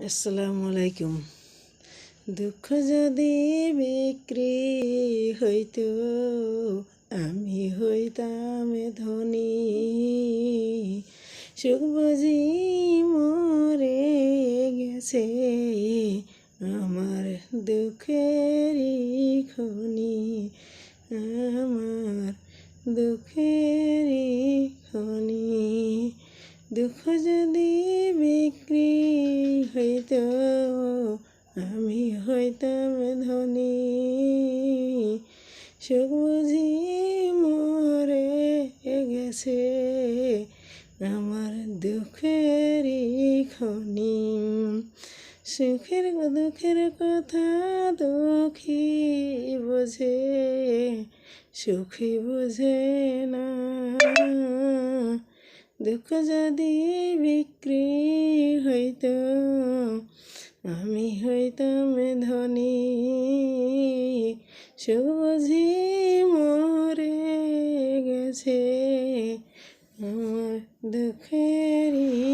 আসসালামু আলাইকুম। দুঃখ যদি বিক্রি হইতো আমি হইতাম ধনী, সুখ বুঝি মরে গেছে আমার দুঃখেরই খনি, আমার দুঃখেরই খনি। দুঃখ যদি বিক্রি হইতো আমি হইতাম ধনী, সুখ বুঝি মরে গেছে আমার দুঃখেরই খনি। সুখের দুঃখের কথা দুঃখী বোঝে, সুখী বোঝে না। দুঃখ যদি বিক্রি হইতো আমি হইতাম ধনী, সুখ বুঝি মরে গেছে আমার দুঃখেরই